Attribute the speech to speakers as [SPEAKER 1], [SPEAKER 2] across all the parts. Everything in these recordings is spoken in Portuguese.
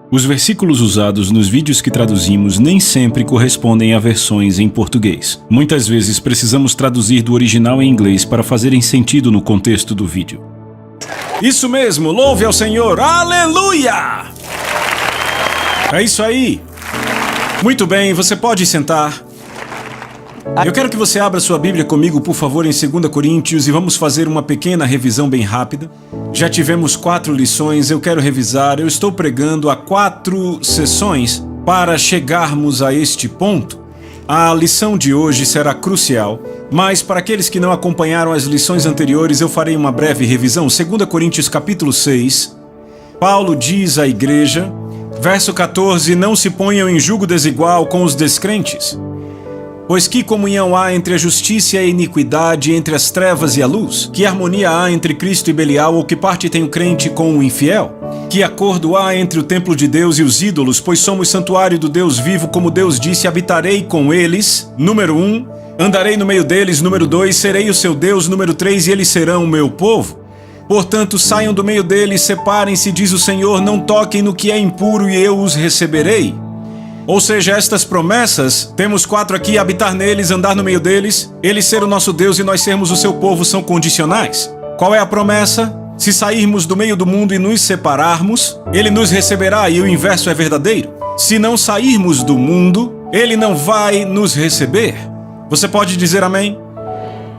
[SPEAKER 1] Os versículos usados nos vídeos que traduzimos nem sempre correspondem a versões em português. Muitas vezes precisamos traduzir do original em inglês para fazerem sentido no contexto do vídeo. Isso mesmo, louve ao Senhor, aleluia! É isso aí. Muito bem, você pode sentar. Eu quero que você abra sua Bíblia comigo, por favor, em 2 Coríntios e vamos fazer uma pequena revisão bem rápida. Já tivemos 4 lições, eu quero revisar. Eu estou pregando há 4 sessões para chegarmos a este ponto. A lição de hoje será crucial, mas para aqueles que não acompanharam as lições anteriores, eu farei uma breve revisão. 2 Coríntios capítulo 6, Paulo diz à igreja, verso 14, não se ponham em julgo desigual com os descrentes. Pois que comunhão há entre a justiça e a iniquidade, entre as trevas e a luz? Que harmonia há entre Cristo e Belial, ou que parte tem o crente com o infiel? Que acordo há entre o templo de Deus e os ídolos, pois somos santuário do Deus vivo, como Deus disse, habitarei com eles. Número 1, andarei no meio deles. Número 2, serei o seu Deus. Número 3, e eles serão o meu povo. Portanto, saiam do meio deles, separem-se, diz o Senhor, não toquem no que é impuro e eu os receberei. Ou seja, estas promessas, temos 4 aqui, habitar neles, andar no meio deles, ele ser o nosso Deus e nós sermos o seu povo, são condicionais. Qual é a promessa? Se sairmos do meio do mundo e nos separarmos, ele nos receberá, e o inverso é verdadeiro. Se não sairmos do mundo, ele não vai nos receber. Você pode dizer amém?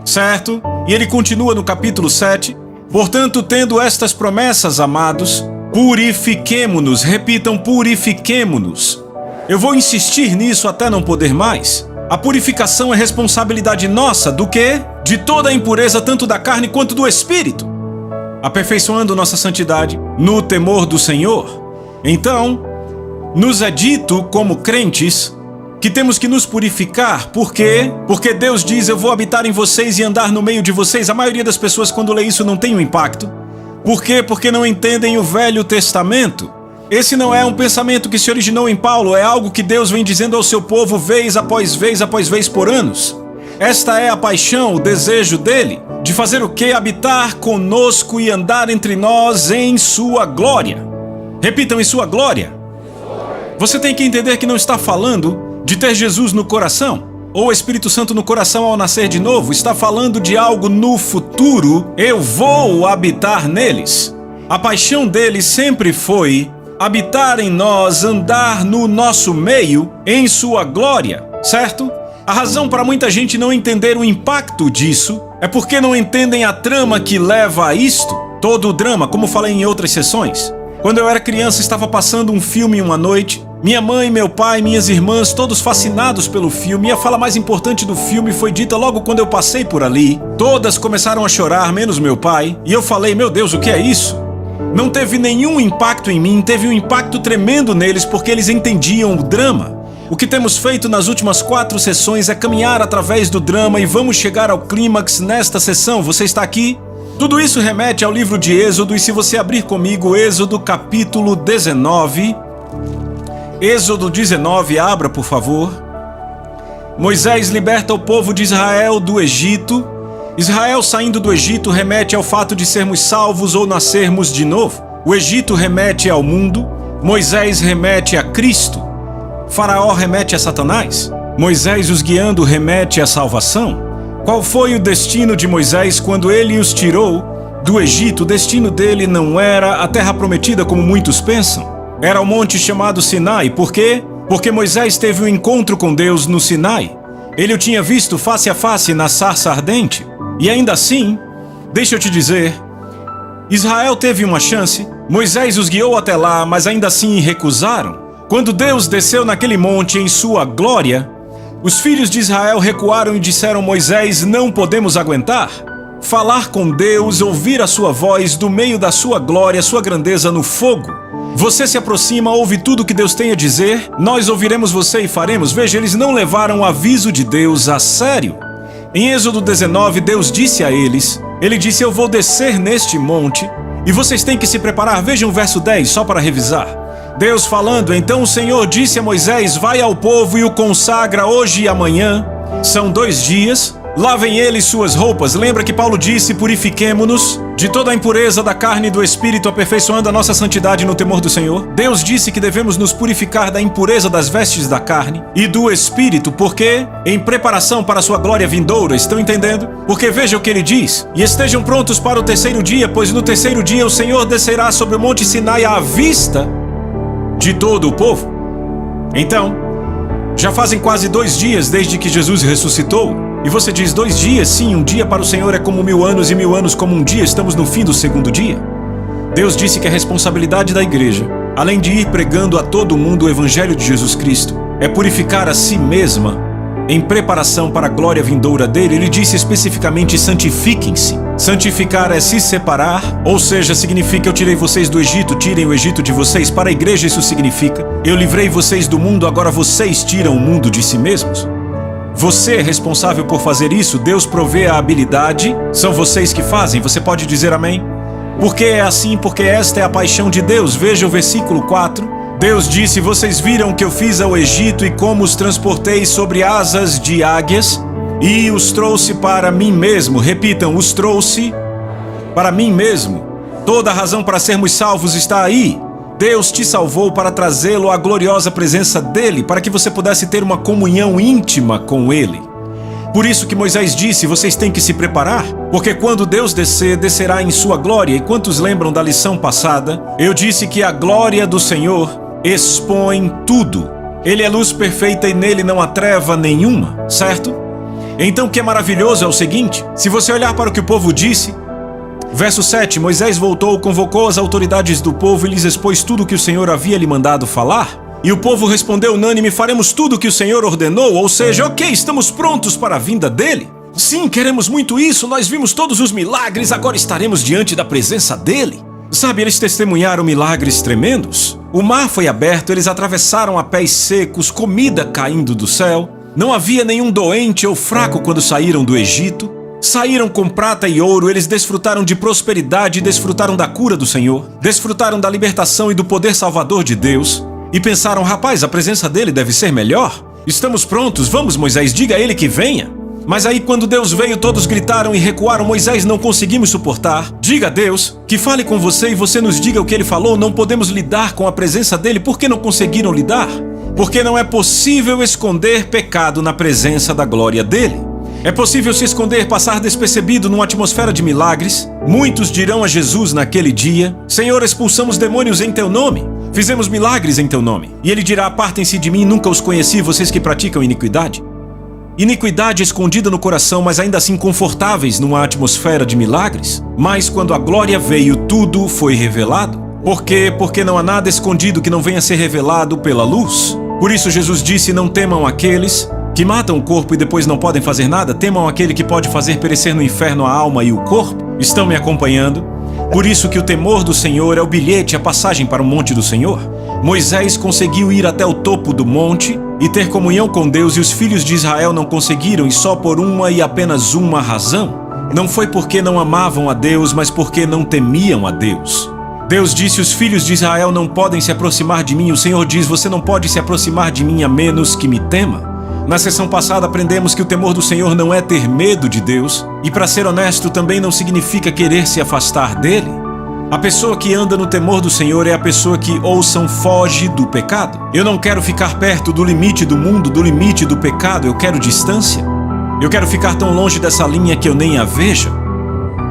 [SPEAKER 1] Certo? E ele continua no capítulo 7. Portanto, tendo estas promessas, amados, purifiquemo-nos. Repitam, purifiquemo-nos. Eu vou insistir nisso até não poder mais. A purificação é responsabilidade nossa do quê? De toda a impureza, tanto da carne quanto do espírito. Aperfeiçoando nossa santidade no temor do Senhor. Então, nos é dito como crentes que temos que nos purificar. Por quê? Porque Deus diz, eu vou habitar em vocês e andar no meio de vocês. A maioria das pessoas, quando lê isso, não tem um impacto. Por quê? Porque não entendem o Velho Testamento. Esse não é um pensamento que se originou em Paulo, é algo que Deus vem dizendo ao seu povo vez após vez por anos. Esta é a paixão, o desejo dele, de fazer o quê? Habitar conosco e andar entre nós em sua glória. Repitam, em sua glória. Você tem que entender que não está falando de ter Jesus no coração, ou o Espírito Santo no coração ao nascer de novo, está falando de algo no futuro, eu vou habitar neles. A paixão dele sempre foi habitar em nós, andar no nosso meio, em sua glória, certo? A razão para muita gente não entender o impacto disso é porque não entendem a trama que leva a isto. Todo o drama, como falei em outras sessões. Quando eu era criança, estava passando um filme uma noite. Minha mãe, meu pai, minhas irmãs, todos fascinados pelo filme. E a fala mais importante do filme foi dita logo quando eu passei por ali. Todas começaram a chorar, menos meu pai. E eu falei, meu Deus, o que é isso? Não teve nenhum impacto em mim, teve um impacto tremendo neles porque eles entendiam o drama. O que temos feito nas últimas 4 sessões é caminhar através do drama e vamos chegar ao clímax nesta sessão. Você está aqui? Tudo isso remete ao livro de Êxodo e se você abrir comigo, Êxodo capítulo 19. Êxodo 19, abra por favor. Moisés liberta o povo de Israel do Egito. Israel saindo do Egito remete ao fato de sermos salvos ou nascermos de novo. O Egito remete ao mundo, Moisés remete a Cristo. Faraó remete a Satanás. Moisés os guiando remete à salvação. Qual foi o destino de Moisés quando ele os tirou do Egito? O destino dele não era a terra prometida como muitos pensam. Era o monte chamado Sinai. Por quê? Porque Moisés teve um encontro com Deus no Sinai. Ele o tinha visto face a face na sarça ardente. E ainda assim, deixa eu te dizer, Israel teve uma chance, Moisés os guiou até lá, mas ainda assim recusaram. Quando Deus desceu naquele monte em sua glória, os filhos de Israel recuaram e disseram, Moisés, não podemos aguentar. Falar com Deus, ouvir a sua voz do meio da sua glória, sua grandeza no fogo. Você se aproxima, ouve tudo que Deus tem a dizer, nós ouviremos você e faremos. Veja, eles não levaram o aviso de Deus a sério. Em Êxodo 19, Deus disse a eles, ele disse, eu vou descer neste monte e vocês têm que se preparar. Vejam o verso 10, só para revisar. Deus falando, então o Senhor disse a Moisés, vai ao povo e o consagra hoje e amanhã. São 2 dias, Lavem eles suas roupas. Lembra que Paulo disse: purifiquemo-nos de toda a impureza da carne e do espírito, aperfeiçoando a nossa santidade no temor do Senhor. Deus disse que devemos nos purificar da impureza das vestes da carne e do espírito, porque em preparação para a sua glória vindoura. Estão entendendo? Porque veja o que ele diz: e estejam prontos para o terceiro dia, pois no terceiro dia o Senhor descerá sobre o monte Sinai à vista de todo o povo. Então, já fazem quase 2 dias desde que Jesus ressuscitou. E você diz: 2 dias? Sim, um dia para o Senhor é como 1000 anos e 1000 anos como um dia. Estamos no fim do 2º dia. Deus disse que a responsabilidade da igreja, além de ir pregando a todo mundo o evangelho de Jesus Cristo, é purificar a si mesma em preparação para a glória vindoura dele. Ele disse especificamente: santifiquem-se. Santificar é se separar, ou seja, significa: eu tirei vocês do Egito, tirem o Egito de vocês. Para a igreja isso significa: eu livrei vocês do mundo, agora vocês tiram o mundo de si mesmos. Você é responsável por fazer isso. Deus provê a habilidade, são vocês que fazem. Você pode dizer amém? Porque é assim, porque esta é a paixão de Deus. Veja o versículo 4. Deus disse: vocês viram o que eu fiz ao Egito e como os transportei sobre asas de águias e os trouxe para mim mesmo. Repitam: os trouxe para mim mesmo. Toda a razão para sermos salvos está aí. Deus te salvou para trazê-lo à gloriosa presença dele, para que você pudesse ter uma comunhão íntima com ele. Por isso que Moisés disse: vocês têm que se preparar, porque quando Deus descer, descerá em sua glória. E quantos lembram da lição passada? Eu disse que a glória do Senhor expõe tudo. Ele é luz perfeita e nele não há treva nenhuma, certo? Então o que é maravilhoso é o seguinte: se você olhar para o que o povo disse, verso 7, Moisés voltou, convocou as autoridades do povo e lhes expôs tudo o que o Senhor havia lhe mandado falar. E o povo respondeu unânime: faremos tudo o que o Senhor ordenou. Ou seja, ok, estamos prontos para a vinda dele. Sim, queremos muito isso, nós vimos todos os milagres, agora estaremos diante da presença dele. Sabe, eles testemunharam milagres tremendos. O mar foi aberto, eles atravessaram a pés secos, comida caindo do céu. Não havia nenhum doente ou fraco quando saíram do Egito. Saíram com prata e ouro, eles desfrutaram de prosperidade, desfrutaram da cura do Senhor, desfrutaram da libertação e do poder salvador de Deus. E pensaram: rapaz, a presença dele deve ser melhor. Estamos prontos, vamos Moisés, diga a ele que venha. Mas aí quando Deus veio, todos gritaram e recuaram. Moisés: não conseguimos suportar. Diga a Deus que fale com você e você nos diga o que ele falou. Não podemos lidar com a presença dele. Por que não conseguiram lidar? Porque não é possível esconder pecado na presença da glória dele. É possível se esconder, passar despercebido numa atmosfera de milagres. Muitos dirão a Jesus naquele dia: Senhor, expulsamos demônios em teu nome, fizemos milagres em teu nome. E ele dirá: apartem-se de mim, nunca os conheci, vocês que praticam iniquidade. Iniquidade escondida no coração, mas ainda assim confortáveis numa atmosfera de milagres. Mas quando a glória veio, tudo foi revelado. Por quê? Porque não há nada escondido que não venha a ser revelado pela luz. Por isso Jesus disse: não temam aqueles que matam o corpo e depois não podem fazer nada, temam aquele que pode fazer perecer no inferno a alma e o corpo. Estão me acompanhando? Por isso que o temor do Senhor é o bilhete, a passagem para o monte do Senhor. Moisés conseguiu ir até o topo do monte e ter comunhão com Deus, e os filhos de Israel não conseguiram, e só por uma e apenas uma razão. Não foi porque não amavam a Deus, mas porque não temiam a Deus. Deus disse: os filhos de Israel não podem se aproximar de mim. O Senhor diz: você não pode se aproximar de mim a menos que me tema. Na sessão passada aprendemos que o temor do Senhor não é ter medo de Deus, e para ser honesto também não significa querer se afastar dele. A pessoa que anda no temor do Senhor é a pessoa que, ouçam, foge do pecado. Eu não quero ficar perto do limite do mundo, do limite do pecado, eu quero distância. Eu quero ficar tão longe dessa linha que eu nem a veja.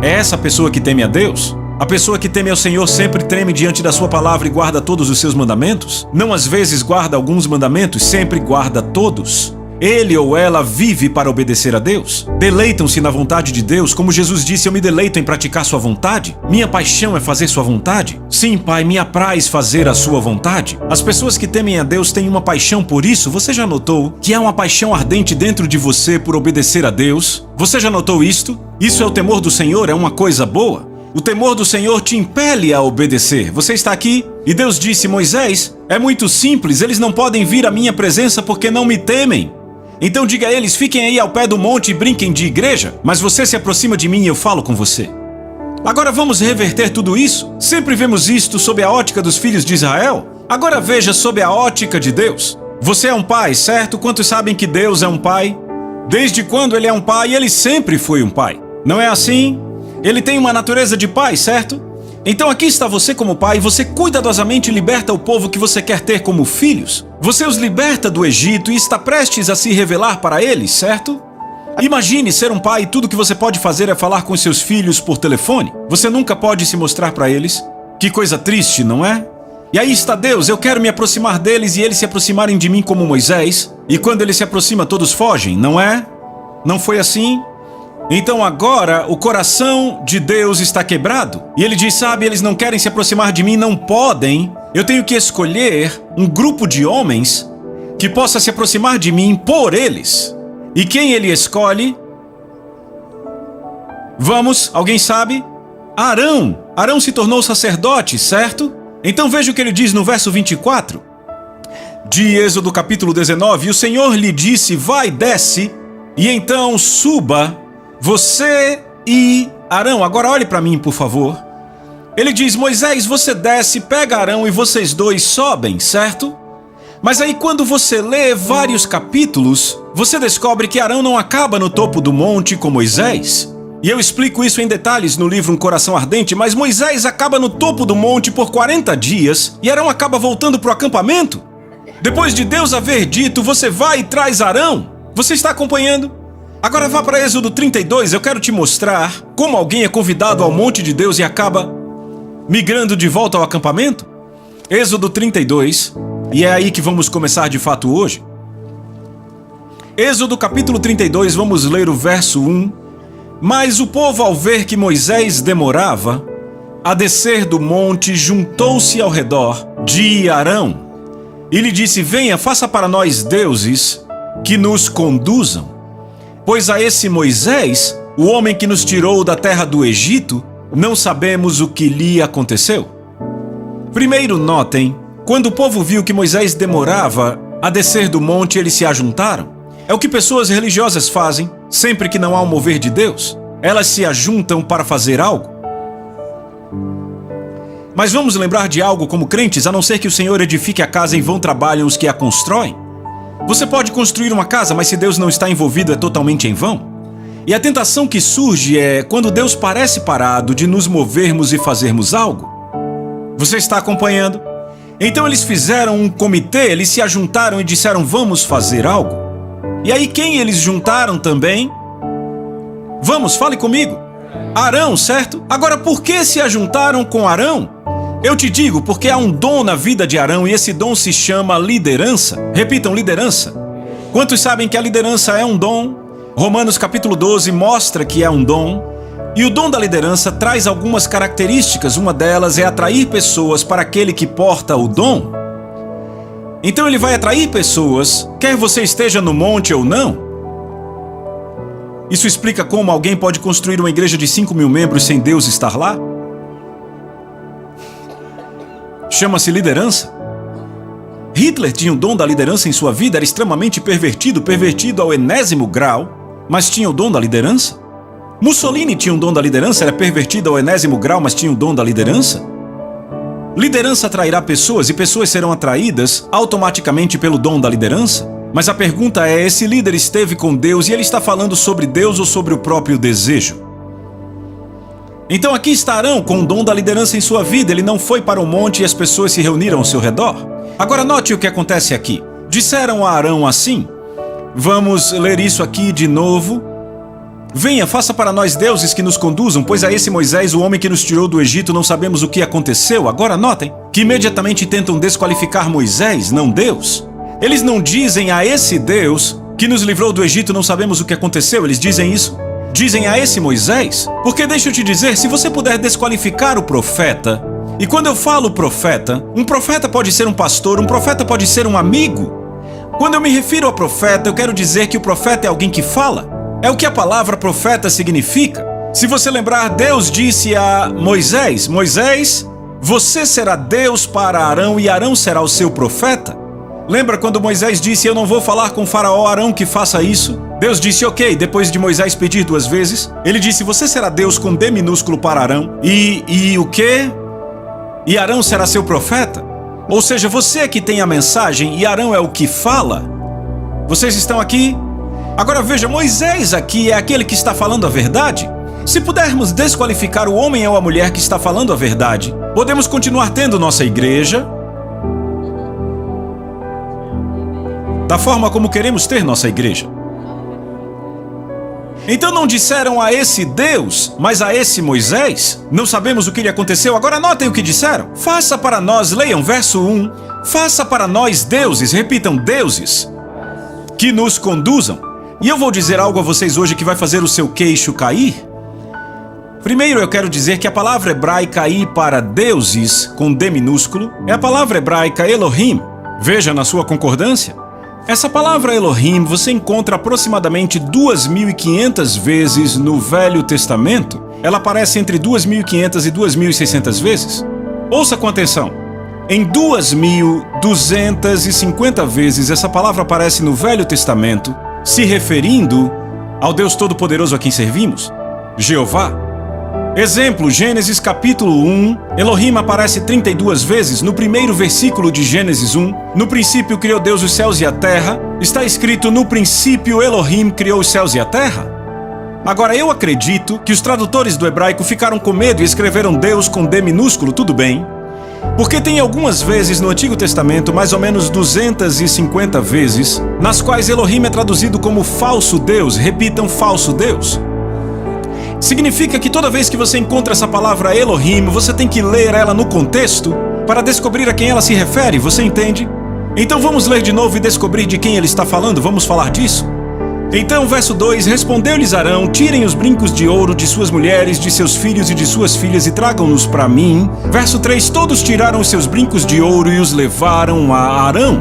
[SPEAKER 1] É essa a pessoa que teme a Deus? A pessoa que teme ao Senhor sempre treme diante da sua palavra e guarda todos os seus mandamentos? Não às vezes guarda alguns mandamentos, sempre guarda todos. Ele ou ela vive para obedecer a Deus. Deleitam-se na vontade de Deus, como Jesus disse: eu me deleito em praticar sua vontade. Minha paixão é fazer sua vontade. Sim, Pai, me apraz fazer a sua vontade. As pessoas que temem a Deus têm uma paixão por isso. Você já notou que há uma paixão ardente dentro de você por obedecer a Deus? Você já notou isto? Isso é o temor do Senhor, é uma coisa boa. O temor do Senhor te impele a obedecer. Você está aqui e Deus disse: Moisés, é muito simples, eles não podem vir à minha presença porque não me temem. Então diga a eles: fiquem aí ao pé do monte e brinquem de igreja, mas você se aproxima de mim e eu falo com você. Agora vamos reverter tudo isso? Sempre vemos isto sob a ótica dos filhos de Israel. Agora veja sob a ótica de Deus. Você é um pai, certo? Quantos sabem que Deus é um pai? Desde quando ele é um pai, ele sempre foi um pai. Não é assim? Ele tem uma natureza de pai, certo? Então aqui está você como pai, você cuidadosamente liberta o povo que você quer ter como filhos. Você os liberta do Egito e está prestes a se revelar para eles, certo? Imagine ser um pai e tudo que você pode fazer é falar com seus filhos por telefone. Você nunca pode se mostrar para eles. Que coisa triste, não é? E aí está Deus, eu quero me aproximar deles e eles se aproximarem de mim como Moisés. E quando ele se aproxima, todos fogem, não é? Não foi assim? Então agora o coração de Deus está quebrado. E ele diz, sabe, eles não querem se aproximar de mim, não podem. Eu tenho que escolher um grupo de homens que possa se aproximar de mim por eles. E quem ele escolhe? Vamos, alguém sabe? Arão. Arão se tornou sacerdote, certo? Então veja o que ele diz no verso 24. De Êxodo capítulo 19, e o Senhor lhe disse, vai, desce, e então suba, você e Arão. Agora olhe para mim, por favor. Ele diz, Moisés, você desce, pega Arão e vocês dois sobem, certo? Mas aí quando você lê vários capítulos, você descobre que Arão não acaba no topo do monte com Moisés. E eu explico isso em detalhes no livro Um Coração Ardente, mas Moisés acaba no topo do monte por 40 dias e Arão acaba voltando para o acampamento. Depois de Deus haver dito, você vai e traz Arão. Você está acompanhando? Agora vá para Êxodo 32, eu quero te mostrar como alguém é convidado ao monte de Deus e acaba migrando de volta ao acampamento. Êxodo 32, e é aí que vamos começar de fato hoje. Êxodo capítulo 32, vamos ler o verso 1. Mas o povo, ao ver que Moisés demorava a descer do monte, juntou-se ao redor de Arão e lhe disse, venha, faça para nós deuses que nos conduzam. Pois a esse Moisés, o homem que nos tirou da terra do Egito, não sabemos o que lhe aconteceu. Primeiro notem, quando o povo viu que Moisés demorava a descer do monte, eles se ajuntaram. É o que pessoas religiosas fazem sempre que não há um mover de Deus. Elas se ajuntam para fazer algo. Mas vamos lembrar de algo como crentes, a não ser que o Senhor edifique a casa, em vão trabalham os que a constroem. Você pode construir uma casa, mas se Deus não está envolvido, é totalmente em vão. E a tentação que surge é quando Deus parece parado de nos movermos e fazermos algo. Você está acompanhando? Então eles fizeram um comitê, eles se ajuntaram e disseram, vamos fazer algo. E aí quem eles juntaram também? Vamos, fale comigo. Arão, certo? Agora, por que se ajuntaram com Arão? Eu te digo, porque há um dom na vida de Arão e esse dom se chama liderança. Repitam, liderança. Quantos sabem que a liderança é um dom? Romanos capítulo 12 mostra que é um dom. E o dom da liderança traz algumas características. Uma delas é atrair pessoas para aquele que porta o dom. Então ele vai atrair pessoas, quer você esteja no monte ou não. Isso explica como alguém pode construir uma igreja de 5.000 membros sem Deus estar lá? Chama-se liderança. Hitler tinha o dom da liderança em sua vida, era extremamente pervertido ao enésimo grau, mas tinha o dom da liderança. Mussolini tinha o dom da liderança, era pervertido ao enésimo grau, mas tinha o dom da liderança. Liderança atrairá pessoas e pessoas serão atraídas automaticamente pelo dom da liderança. Mas a pergunta é, esse líder esteve com Deus e ele está falando sobre Deus ou sobre o próprio desejo? Então aqui está Arão com o dom da liderança em sua vida. Ele não foi para o monte e as pessoas se reuniram ao seu redor. Agora note o que acontece aqui. Disseram a Arão assim. Vamos ler isso aqui de novo. Venha, faça para nós deuses que nos conduzam, pois a esse Moisés, o homem que nos tirou do Egito, não sabemos o que aconteceu. Agora notem que imediatamente tentam desqualificar Moisés, não Deus. Eles não dizem a esse Deus que nos livrou do Egito, não sabemos o que aconteceu. Eles dizem isso. Dizem a esse Moisés. Porque deixa eu te dizer, se você puder desqualificar o profeta, e quando eu falo profeta, um profeta pode ser um pastor, um profeta pode ser um amigo. Quando eu me refiro a profeta, eu quero dizer que o profeta é alguém que fala. É o que a palavra profeta significa. Se você lembrar, Deus disse a Moisés, Moisés, você será Deus para Arão e Arão será o seu profeta. Lembra quando Moisés disse, eu não vou falar com Faraó, Arão que faça isso? Deus disse, ok, depois de Moisés pedir 2 vezes, ele disse, você será Deus com D minúsculo para Arão. E o quê? E Arão será seu profeta? Ou seja, você que tem a mensagem e Arão é o que fala? Vocês estão aqui? Agora veja, Moisés aqui é aquele que está falando a verdade? Se pudermos desqualificar o homem ou a mulher que está falando a verdade, podemos continuar tendo nossa igreja da forma como queremos ter nossa igreja. Então não disseram a esse Deus, mas a esse Moisés? Não sabemos o que lhe aconteceu, agora notem o que disseram. Faça para nós, leiam verso 1, faça para nós deuses, repitam, deuses, que nos conduzam. E eu vou dizer algo a vocês hoje que vai fazer o seu queixo cair. Primeiro eu quero dizer que a palavra hebraica aí para deuses, com D minúsculo, é a palavra hebraica Elohim. Veja na sua concordância. Essa palavra Elohim você encontra aproximadamente 2.500 vezes no Velho Testamento. Ela aparece entre 2.500 e 2.600 vezes. Ouça com atenção. Em 2.250 vezes essa palavra aparece no Velho Testamento, se referindo ao Deus Todo-Poderoso a quem servimos, Jeová. Exemplo, Gênesis capítulo 1, Elohim aparece 32 vezes no primeiro versículo de Gênesis 1. No princípio criou Deus os céus e a terra. Está escrito, no princípio Elohim criou os céus e a terra. Agora, eu acredito que os tradutores do hebraico ficaram com medo e escreveram Deus com D minúsculo, tudo bem. Porque tem algumas vezes no Antigo Testamento, mais ou menos 250 vezes, nas quais Elohim é traduzido como falso Deus. Repitam, falso Deus. Significa que toda vez que você encontra essa palavra Elohim, você tem que ler ela no contexto para descobrir a quem ela se refere, você entende? Então vamos ler de novo e descobrir de quem ele está falando, vamos falar disso? Então, verso 2, respondeu-lhes Arão, tirem os brincos de ouro de suas mulheres, de seus filhos e de suas filhas e tragam-nos para mim. Verso 3, todos tiraram os seus brincos de ouro e os levaram a Arão.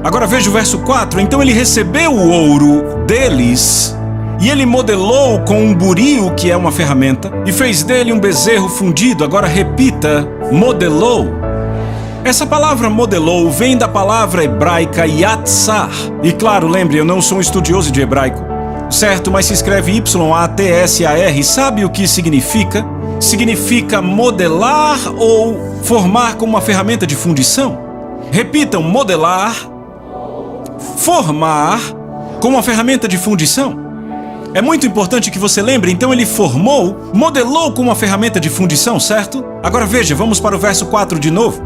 [SPEAKER 1] Agora veja o verso 4, então ele recebeu o ouro deles e ele modelou com um buril, que é uma ferramenta, e fez dele um bezerro fundido. Agora repita, modelou. Essa palavra modelou vem da palavra hebraica yatsar. E claro, lembre, eu não sou um estudioso de hebraico, certo? Mas se escreve Y-A-T-S-A-R. Sabe o que significa? Significa modelar ou formar com uma ferramenta de fundição. Repitam, modelar, formar com uma ferramenta de fundição. É muito importante que você lembre, então ele formou, modelou com uma ferramenta de fundição, certo? Agora veja, vamos para o verso 4 de novo.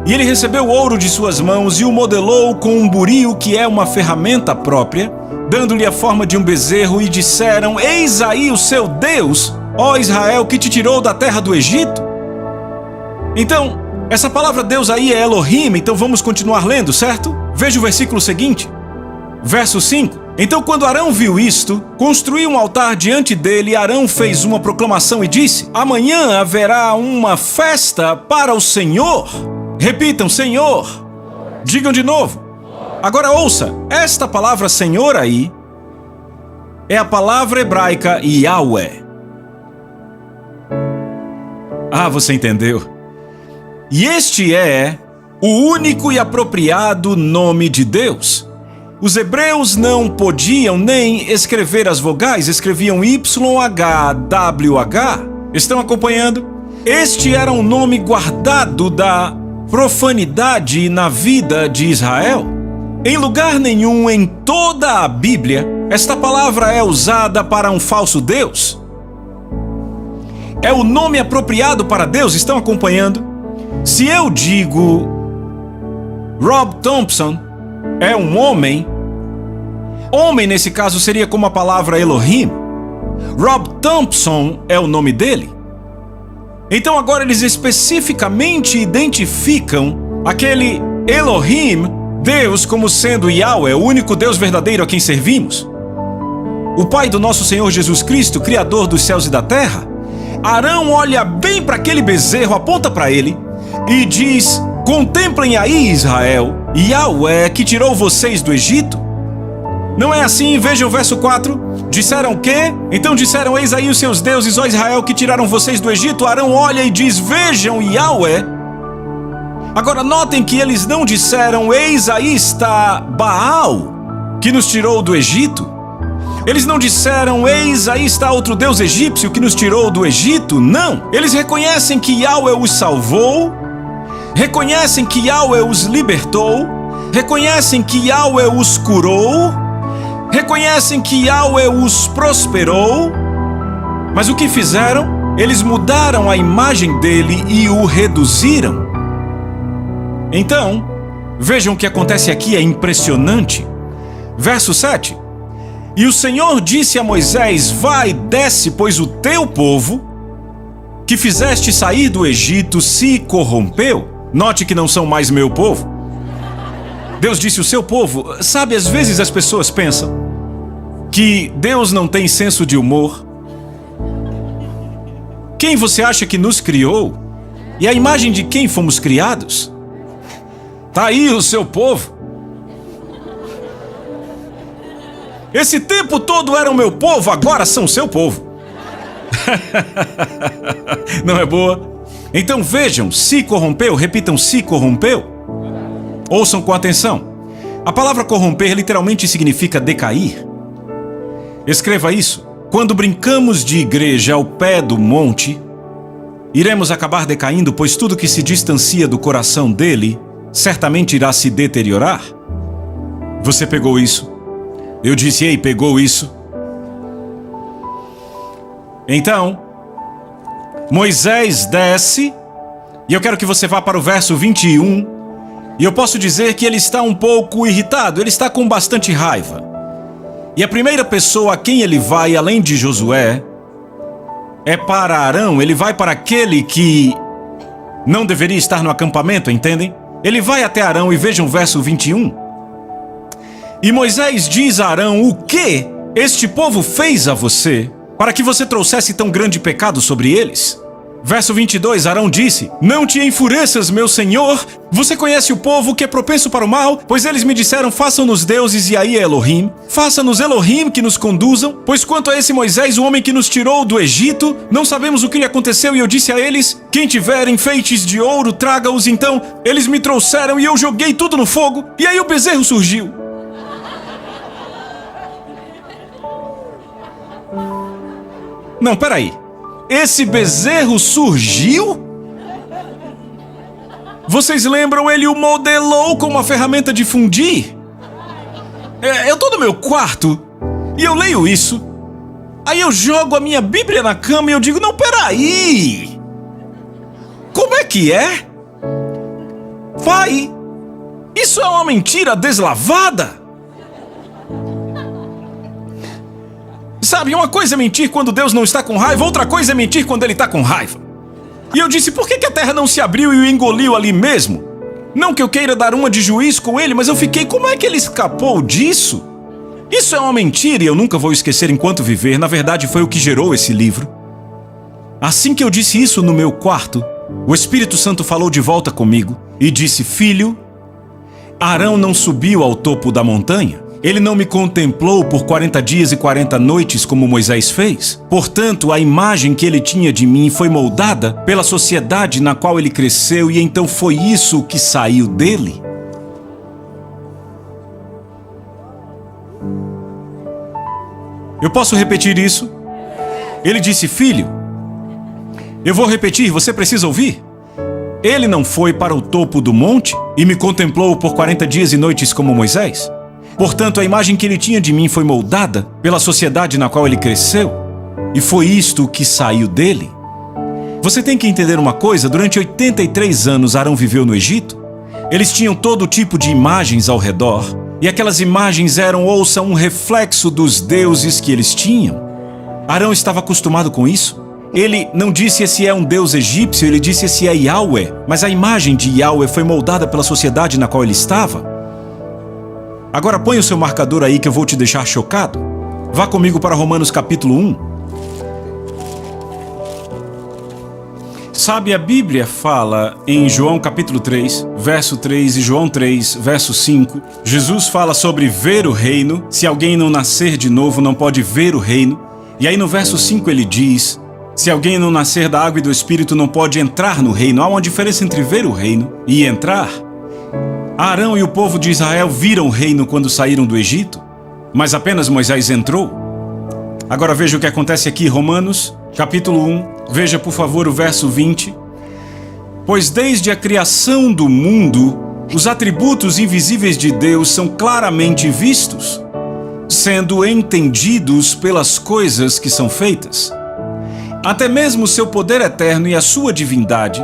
[SPEAKER 1] E ele recebeu o ouro de suas mãos e o modelou com um buril, que é uma ferramenta própria, dando-lhe a forma de um bezerro, e disseram, eis aí o seu Deus, ó Israel, que te tirou da terra do Egito. Então, essa palavra Deus aí é Elohim, então vamos continuar lendo, certo? Veja o versículo seguinte, verso 5. Então, quando Arão viu isto, construiu um altar diante dele, e Arão fez uma proclamação e disse, amanhã haverá uma festa para o Senhor. Repitam, Senhor. Digam de novo. Agora ouça, esta palavra Senhor aí é a palavra hebraica Yahweh. Ah, você entendeu? E este é o único e apropriado nome de Deus. Os hebreus não podiam nem escrever as vogais, escreviam YHWH. Estão acompanhando? Este era um nome guardado da profanidade na vida de Israel. Em lugar nenhum em toda a Bíblia, esta palavra é usada para um falso Deus. É o nome apropriado para Deus, estão acompanhando? Se eu digo Rob Thompson é um homem, homem nesse caso seria como a palavra Elohim. Rob Thompson é o nome dele. Então agora eles especificamente identificam aquele Elohim, Deus, como sendo Yahweh, o único Deus verdadeiro a quem servimos. O Pai do nosso Senhor Jesus Cristo, Criador dos céus e da terra. Arão olha bem para aquele bezerro, aponta para ele e diz, contemplem aí Israel, Yahweh que tirou vocês do Egito. Não é assim? Veja o verso 4. Disseram o quê? Então disseram, eis aí os seus deuses, ó Israel, que tiraram vocês do Egito. Arão olha e diz, vejam Yahweh. Agora notem que eles não disseram, eis aí está Baal, que nos tirou do Egito. Eles não disseram, eis aí está outro deus egípcio que nos tirou do Egito. Não. Eles reconhecem que Yahweh os salvou, reconhecem que Yahweh os libertou, reconhecem que Yahweh os curou, reconhecem que Yahweh os prosperou, mas o que fizeram? Eles mudaram a imagem dele e o reduziram. Então, vejam o que acontece aqui, é impressionante. Verso 7. E o Senhor disse a Moisés: vai, desce, pois o teu povo, que fizeste sair do Egito, se corrompeu. Note que não são mais meu povo. Deus disse o seu povo. Sabe, às vezes as pessoas pensam que Deus não tem senso de humor. Quem você acha que nos criou? E a imagem de quem fomos criados? Tá aí o seu povo. Esse tempo todo eram meu povo, agora são seu povo. Não é boa? Então vejam, se corrompeu, repitam, se corrompeu. Ouçam com atenção. A palavra corromper literalmente significa decair. Escreva isso. Quando brincamos de igreja ao pé do monte, iremos acabar decaindo, pois tudo que se distancia do coração dele certamente irá se deteriorar. Você pegou isso? Eu disse, ei, pegou isso? Então, Moisés desce, e eu quero que você vá para o verso 21, e eu posso dizer que ele está um pouco irritado, ele está com bastante raiva. E a primeira pessoa a quem ele vai, além de Josué, é para Arão. Ele vai para aquele que não deveria estar no acampamento, entendem? Ele vai até Arão e vejam o verso 21. E Moisés diz a Arão: o que este povo fez a você, para que você trouxesse tão grande pecado sobre eles? Verso 22, Arão disse: não te enfureças, meu senhor. Você conhece o povo que é propenso para o mal? Pois eles me disseram: façam-nos deuses, e aí é Elohim. Faça-nos Elohim que nos conduzam. Pois quanto a esse Moisés, o homem que nos tirou do Egito, não sabemos o que lhe aconteceu. E eu disse a eles: quem tiver enfeites de ouro, traga-os. Então eles me trouxeram e eu joguei tudo no fogo. E aí o bezerro surgiu. Não, peraí. Esse bezerro surgiu? Vocês lembram? Ele o modelou com uma ferramenta de fundir? Eu tô no meu quarto e eu leio isso. Aí eu jogo a minha Bíblia na cama e eu digo: não, peraí. Como é que é? Pai, isso é uma mentira deslavada. Sabe, uma coisa é mentir quando Deus não está com raiva, outra coisa é mentir quando Ele está com raiva. E eu disse: por que a terra não se abriu e o engoliu ali mesmo? Não que eu queira dar uma de juiz com ele, mas eu fiquei: como é que ele escapou disso? Isso é uma mentira e eu nunca vou esquecer enquanto viver. Na verdade, foi o que gerou esse livro. Assim que eu disse isso no meu quarto, o Espírito Santo falou de volta comigo e disse: filho, Arão não subiu ao topo da montanha. Ele não me contemplou por 40 dias e 40 noites como Moisés fez. Portanto, a imagem que ele tinha de mim foi moldada pela sociedade na qual ele cresceu, e então foi isso que saiu dele. Eu posso repetir isso? Ele disse: filho, eu vou repetir, você precisa ouvir. Ele não foi para o topo do monte e me contemplou por 40 dias e noites como Moisés. Portanto, a imagem que ele tinha de mim foi moldada pela sociedade na qual ele cresceu, e foi isto que saiu dele. Você tem que entender uma coisa: durante 83 anos Arão viveu no Egito. Eles tinham todo tipo de imagens ao redor, e aquelas imagens eram, ouça, um reflexo dos deuses que eles tinham. Arão estava acostumado com isso. Ele não disse: esse é um deus egípcio, ele disse: esse é Yahweh. Mas a imagem de Yahweh foi moldada pela sociedade na qual ele estava. Agora põe o seu marcador aí que eu vou te deixar chocado. Vá comigo para Romanos capítulo 1. Sabe, a Bíblia fala em João capítulo 3, verso 3 e João 3, verso 5. Jesus fala sobre ver o reino. Se alguém não nascer de novo, não pode ver o reino. E aí no verso 5 ele diz: se alguém não nascer da água e do Espírito, não pode entrar no reino. Há uma diferença entre ver o reino e entrar. Arão e o povo de Israel viram o reino quando saíram do Egito, mas apenas Moisés entrou. Agora veja o que acontece aqui, Romanos, capítulo 1. Veja, por favor, o verso 20. Pois desde a criação do mundo, os atributos invisíveis de Deus são claramente vistos, sendo entendidos pelas coisas que são feitas, até mesmo seu poder eterno e a sua divindade,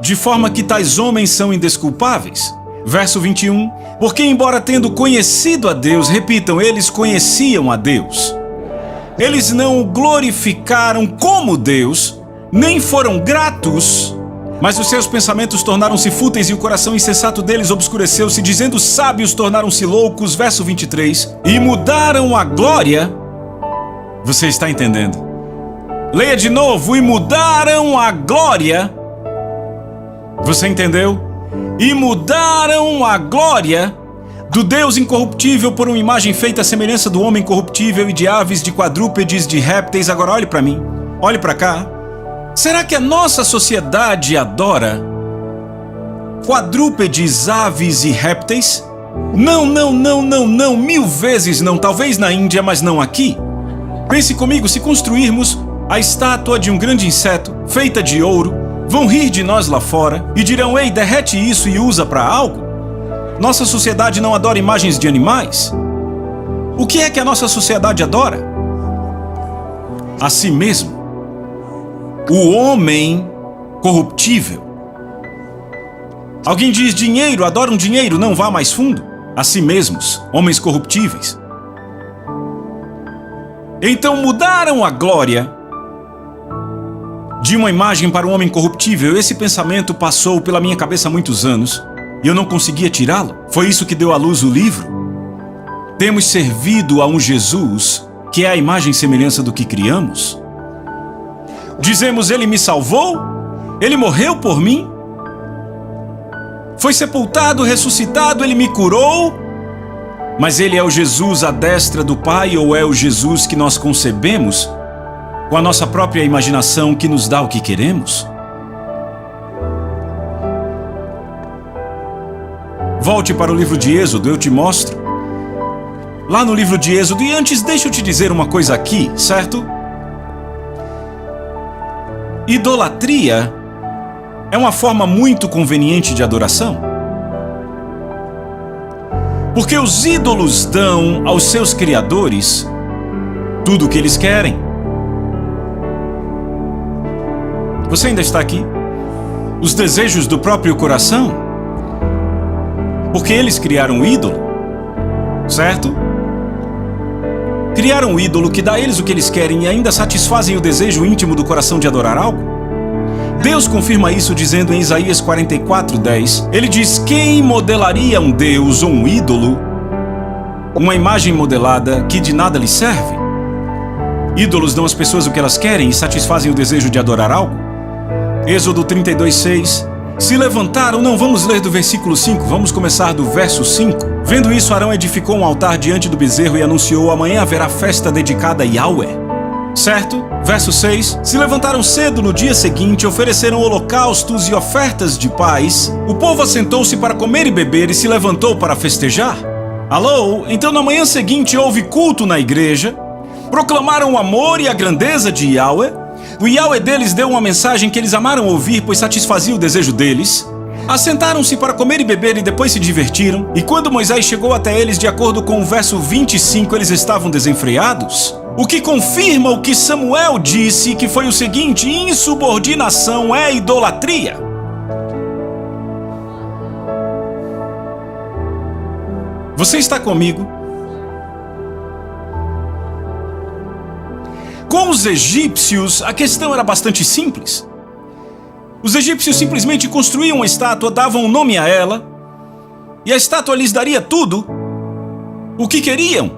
[SPEAKER 1] de forma que tais homens são indesculpáveis. Verso 21, porque embora tendo conhecido a Deus, repitam, eles conheciam a Deus. Eles não o glorificaram como Deus, nem foram gratos, mas os seus pensamentos tornaram-se fúteis e o coração insensato deles obscureceu-se, dizendo sábios tornaram-se loucos. Verso 23, e mudaram a glória. Você está entendendo? Leia de novo, e mudaram a glória. Você entendeu? E mudaram a glória do Deus incorruptível por uma imagem feita à semelhança do homem corruptível e de aves, de quadrúpedes, de répteis. Agora olhe para mim, olhe para cá. Será que a nossa sociedade adora quadrúpedes, aves e répteis? Não, mil vezes não. Talvez na Índia, mas não aqui. Pense comigo, se construirmos a estátua de um grande inseto feita de ouro, vão rir de nós lá fora e dirão, ei, derrete isso e usa para algo? Nossa sociedade não adora imagens de animais? O que é que a nossa sociedade adora? A si mesmo. O homem corruptível. Alguém diz dinheiro, adoram dinheiro, não vá mais fundo. A si mesmos, homens corruptíveis. Então mudaram a glória de uma imagem para um homem corruptível. Esse pensamento passou pela minha cabeça há muitos anos e eu não conseguia tirá-lo. Foi isso que deu à luz o livro. Temos servido a um Jesus que é a imagem e semelhança do que criamos. Dizemos, ele me salvou, ele morreu por mim, foi sepultado, ressuscitado, ele me curou, mas ele é o Jesus à destra do Pai ou é o Jesus que nós concebemos com a nossa própria imaginação que nos dá o que queremos? Volte para o livro de Êxodo, eu te mostro. Lá no livro de Êxodo, e antes deixa eu te dizer uma coisa aqui, certo? Idolatria é uma forma muito conveniente de adoração. Porque os ídolos dão aos seus criadores tudo o que eles querem. Você ainda está aqui? Os desejos do próprio coração? Porque eles criaram um ídolo, certo? Criaram um ídolo que dá a eles o que eles querem e ainda satisfazem o desejo íntimo do coração de adorar algo? Deus confirma isso dizendo em Isaías 44:10, ele diz, quem modelaria um Deus ou um ídolo, uma imagem modelada que de nada lhe serve? Ídolos dão às pessoas o que elas querem e satisfazem o desejo de adorar algo? Êxodo 32:6, se levantaram, não, vamos ler do versículo 5, vamos começar do verso 5. Vendo isso, Arão edificou um altar diante do bezerro e anunciou, amanhã haverá festa dedicada a Yahweh. Certo? Verso 6, se levantaram cedo no dia seguinte, ofereceram holocaustos e ofertas de paz, o povo assentou-se para comer e beber e se levantou para festejar. Alô? Então na manhã seguinte houve culto na igreja, proclamaram o amor e a grandeza de Yahweh. O Yahweh deles deu uma mensagem que eles amaram ouvir, pois satisfazia o desejo deles. Assentaram-se para comer e beber e depois se divertiram. E quando Moisés chegou até eles, de acordo com o verso 25, eles estavam desenfreados. O que confirma o que Samuel disse, que foi o seguinte, insubordinação é idolatria. Você está comigo? Com os egípcios, a questão era bastante simples. Os egípcios simplesmente construíam uma estátua, davam um nome a ela, e a estátua lhes daria tudo o que queriam,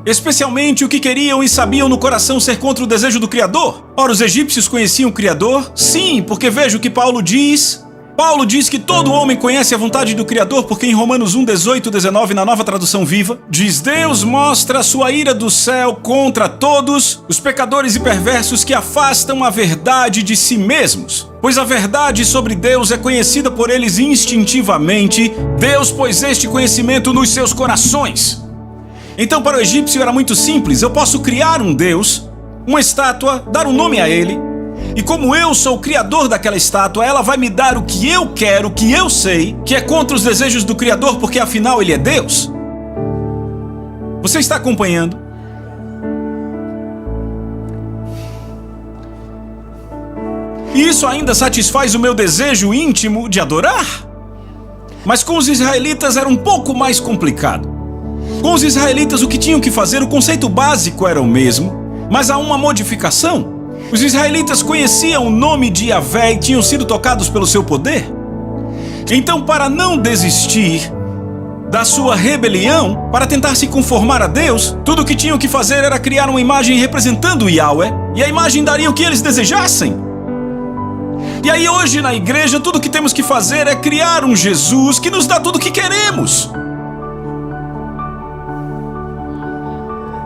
[SPEAKER 1] especialmente o que queriam e sabiam no coração ser contra o desejo do Criador. Ora, os egípcios conheciam o Criador? Sim, porque veja o que Paulo diz. Paulo diz que todo homem conhece a vontade do Criador, porque em Romanos 1:18-19, na Nova Tradução Viva, diz, Deus mostra a sua ira do céu contra todos os pecadores e perversos que afastam a verdade de si mesmos. Pois a verdade sobre Deus é conhecida por eles instintivamente. Deus pôs este conhecimento nos seus corações. Então para o egípcio era muito simples, eu posso criar um Deus, uma estátua, dar um nome a ele, e como eu sou o criador daquela estátua, ela vai me dar o que eu quero, o que eu sei, que é contra os desejos do Criador, porque afinal ele é Deus. Você está acompanhando? E isso ainda satisfaz o meu desejo íntimo de adorar? Mas com os israelitas era um pouco mais complicado. Com os israelitas o que tinham que fazer, o conceito básico era o mesmo, mas há uma modificação. Os israelitas conheciam o nome de Yahvé e tinham sido tocados pelo seu poder. Então, para não desistir da sua rebelião, para tentar se conformar a Deus, tudo o que tinham que fazer era criar uma imagem representando Yahvé, e a imagem daria o que eles desejassem. E aí hoje na igreja tudo o que temos que fazer é criar um Jesus que nos dá tudo o que queremos.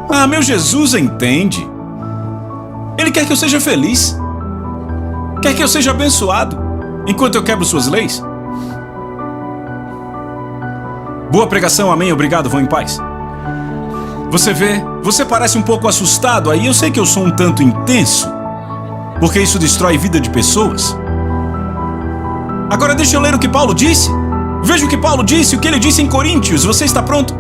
[SPEAKER 1] Ah, meu Jesus entende. Ele quer que eu seja feliz. Quer que eu seja abençoado, enquanto eu quebro suas leis. Boa pregação, amém, obrigado, vão em paz. Você vê, você parece um pouco assustado aí, eu sei que eu sou um tanto intenso, porque isso destrói a vida de pessoas. Agora deixa eu ler o que Paulo disse. Veja o que Paulo disse, o que ele disse em Coríntios. Você está pronto?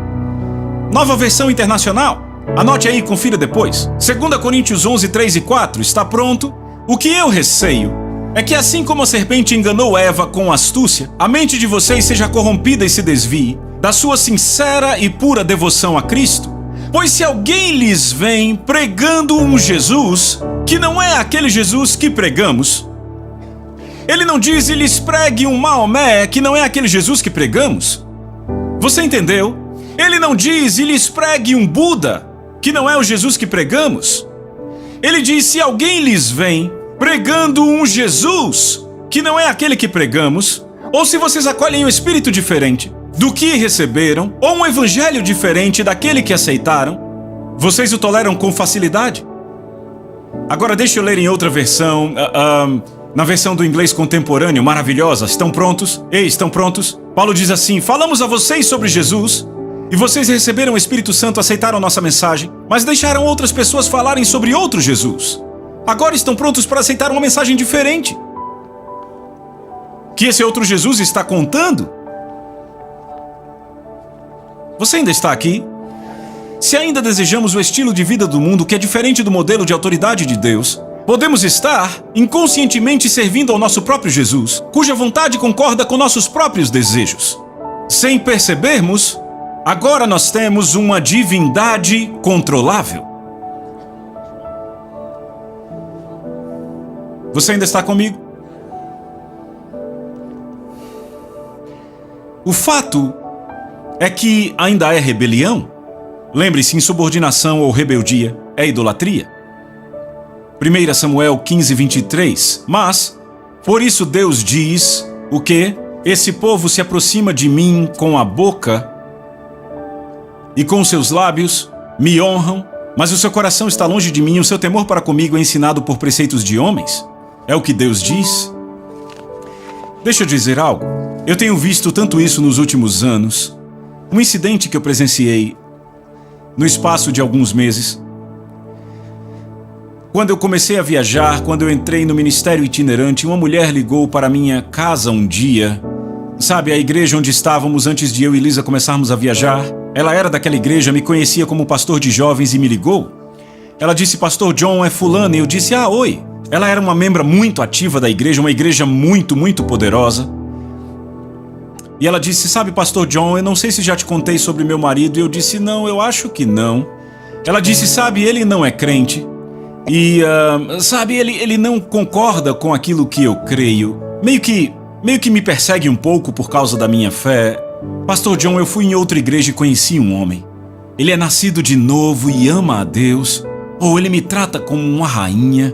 [SPEAKER 1] Nova versão internacional. Anote aí e confira depois. 2 Coríntios 11, 3 e 4. Está pronto? O que eu receio é que assim como a serpente enganou Eva com astúcia, a mente de vocês seja corrompida e se desvie da sua sincera e pura devoção a Cristo. Pois se alguém lhes vem pregando um Jesus que não é aquele Jesus que pregamos, ele não diz e lhes pregue um Maomé que não é aquele Jesus que pregamos. Você entendeu? Ele não diz e lhes pregue um Buda que não é o Jesus que pregamos. Ele diz: se alguém lhes vem pregando um Jesus que não é aquele que pregamos, ou se vocês acolhem um espírito diferente do que receberam, ou um evangelho diferente daquele que aceitaram, vocês o toleram com facilidade. Agora deixa eu ler em outra versão, na versão do inglês contemporâneo, maravilhosa. Estão prontos? Ei, estão prontos? Paulo diz assim: falamos a vocês sobre Jesus, e vocês receberam o Espírito Santo, aceitaram nossa mensagem, mas deixaram outras pessoas falarem sobre outro Jesus. Agora estão prontos para aceitar uma mensagem diferente, que esse outro Jesus está contando. Você ainda está aqui? Se ainda desejamos o estilo de vida do mundo que é diferente do modelo de autoridade de Deus, podemos estar inconscientemente servindo ao nosso próprio Jesus, cuja vontade concorda com nossos próprios desejos. Sem percebermos, agora nós temos uma divindade controlável. Você ainda está comigo? O fato é que ainda é rebelião. Lembre-se, insubordinação ou rebeldia é idolatria. 1 Samuel 15, 23. Mas, por isso Deus diz o quê? Esse povo se aproxima de mim com a boca e com seus lábios me honram, mas o seu coração está longe de mim, o seu temor para comigo é ensinado por preceitos de homens. É o que Deus diz. Deixa eu dizer algo. Eu tenho visto tanto isso nos últimos anos. Um incidente que eu presenciei no espaço de alguns meses. Quando eu comecei a viajar, quando eu entrei no ministério itinerante, uma mulher ligou para minha casa um dia. Sabe, a igreja onde estávamos antes de eu e Lisa começarmos a viajar? Ela era daquela igreja, me conhecia como pastor de jovens e me ligou. Ela disse: Pastor John, é fulano. E eu disse: ah, oi. Ela era uma membra muito ativa da igreja, uma igreja muito, muito poderosa. E ela disse: sabe, Pastor John, eu não sei se já te contei sobre meu marido. E eu disse: não, eu acho que não. Ela disse: sabe, ele não é crente. E, sabe, ele não concorda com aquilo que eu creio. Meio que me persegue um pouco por causa da minha fé. Pastor John, eu fui em outra igreja e conheci um homem. Ele é nascido de novo e ama a Deus. Ou ele me trata como uma rainha.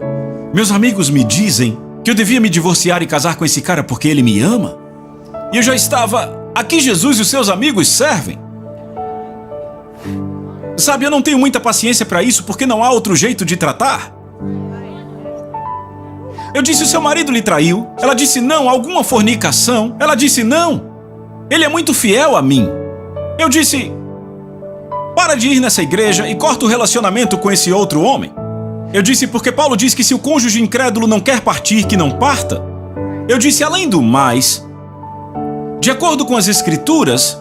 [SPEAKER 1] Meus amigos me dizem que eu devia me divorciar e casar com esse cara porque ele me ama. E eu já estava... Aqui Jesus e os seus amigos servem. Sabe, eu não tenho muita paciência para isso porque não há outro jeito de tratar. Eu disse: o seu marido lhe traiu? Ela disse: não. Alguma fornicação? Ela disse: não. Ele é muito fiel a mim. Eu disse: para de ir nessa igreja e corta o relacionamento com esse outro homem. Eu disse: porque Paulo diz que se o cônjuge incrédulo não quer partir, que não parta. Eu disse: além do mais, de acordo com as escrituras,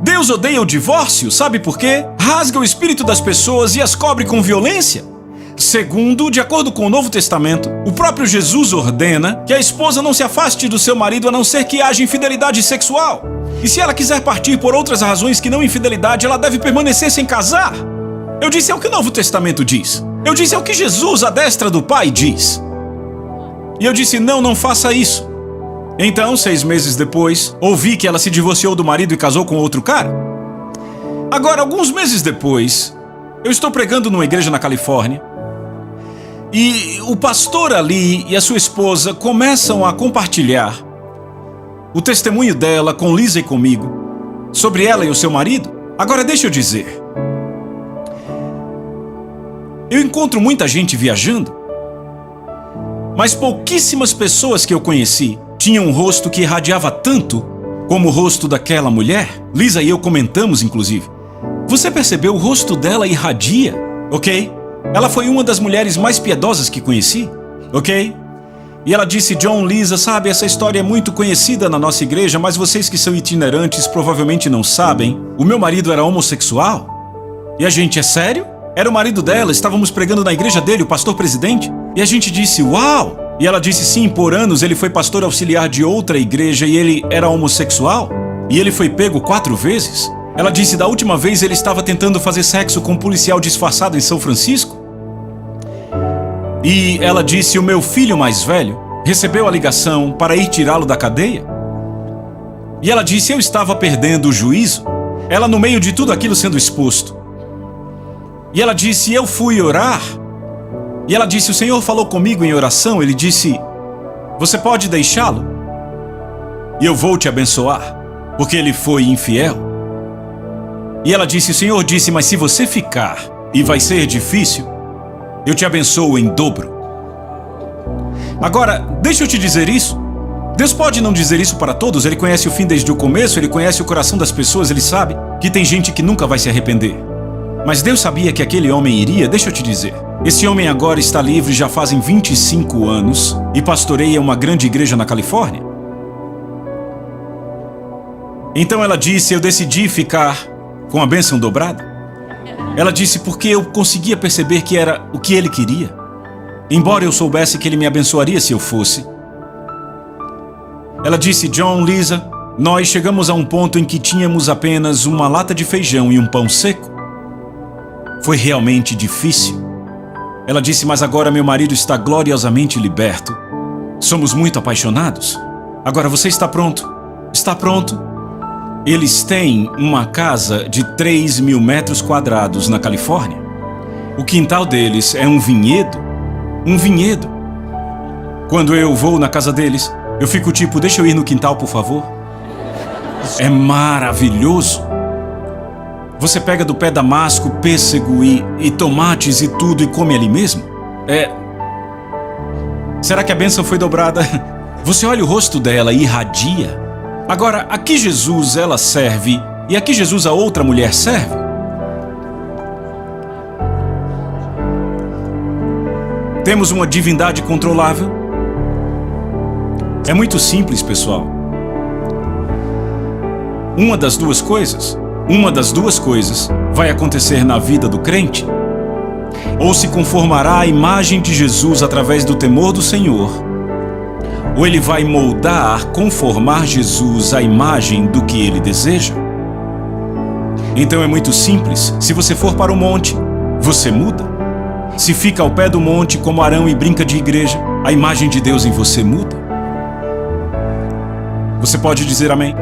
[SPEAKER 1] Deus odeia o divórcio, sabe por quê? Rasga o espírito das pessoas e as cobre com violência. Segundo, de acordo com o Novo Testamento, o próprio Jesus ordena que a esposa não se afaste do seu marido a não ser que haja infidelidade sexual. E se ela quiser partir por outras razões que não infidelidade, ela deve permanecer sem casar. Eu disse é o que o Novo Testamento diz. Eu disse é o que Jesus, à destra do Pai, diz. E eu disse, não faça isso. Então, 6 meses depois, ouvi que ela se divorciou do marido e casou com outro cara. Agora, alguns meses depois, eu estou pregando numa igreja na Califórnia e o pastor ali e a sua esposa começam a compartilhar o testemunho dela com Lisa e comigo sobre ela e o seu marido. Agora, deixa eu dizer, eu encontro muita gente viajando, mas pouquíssimas pessoas que eu conheci tinham um rosto que irradiava tanto como o rosto daquela mulher. Lisa e eu comentamos, inclusive. Você percebeu? O rosto dela irradia, ok? Ela foi uma das mulheres mais piedosas que conheci, ok? E ela disse, John, Lisa, sabe, essa história é muito conhecida na nossa igreja, mas vocês que são itinerantes provavelmente não sabem. O meu marido era homossexual. E a gente, é sério? Era o marido dela, estávamos pregando na igreja dele, o pastor presidente. E a gente disse, uau! E ela disse, sim, por anos ele foi pastor auxiliar de outra igreja e ele era homossexual. E ele foi pego 4 vezes. Ela disse, da última vez ele estava tentando fazer sexo com um policial disfarçado em São Francisco. E ela disse, o meu filho mais velho recebeu a ligação para ir tirá-lo da cadeia. E ela disse, eu estava perdendo o juízo. Ela no meio de tudo aquilo sendo exposto. E ela disse, eu fui orar. E ela disse, o Senhor falou comigo em oração. Ele disse, você pode deixá-lo? E eu vou te abençoar, porque ele foi infiel. E ela disse, o Senhor disse, mas se você ficar, e vai ser difícil, eu te abençoo em dobro. Agora, deixa eu te dizer isso. Deus pode não dizer isso para todos. Ele conhece o fim desde o começo, ele conhece o coração das pessoas, ele sabe que tem gente que nunca vai se arrepender. Mas Deus sabia que aquele homem iria, deixa eu te dizer. Esse homem agora está livre já fazem 25 anos e pastoreia uma grande igreja na Califórnia. Então ela disse, eu decidi ficar com a bênção dobrada. Ela disse, porque eu conseguia perceber que era o que ele queria. Embora eu soubesse que ele me abençoaria se eu fosse. Ela disse, John, Lisa, nós chegamos a um ponto em que tínhamos apenas uma lata de feijão e um pão seco. Foi realmente difícil. Ela disse, mas agora meu marido está gloriosamente liberto. Somos muito apaixonados. Agora você está pronto? Está pronto? Eles têm uma casa de 3.000 metros quadrados na Califórnia. O quintal deles é um vinhedo. Um vinhedo. Quando eu vou na casa deles, eu fico tipo, deixa eu ir no quintal, por favor. É maravilhoso. Você pega do pé damasco, pêssego e tomates e tudo e come ali mesmo? Será que a bênção foi dobrada? Você olha o rosto dela e irradia. Agora, aqui Jesus ela serve e aqui Jesus a outra mulher serve. Temos uma divindade controlável? É muito simples, pessoal. Uma das duas coisas vai acontecer na vida do crente. Ou se conformará à imagem de Jesus através do temor do Senhor, ou ele vai moldar, conformar Jesus à imagem do que ele deseja. Então é muito simples. Se você for para o monte, você muda. Se fica ao pé do monte como Arão e brinca de igreja, a imagem de Deus em você muda. Você pode dizer amém?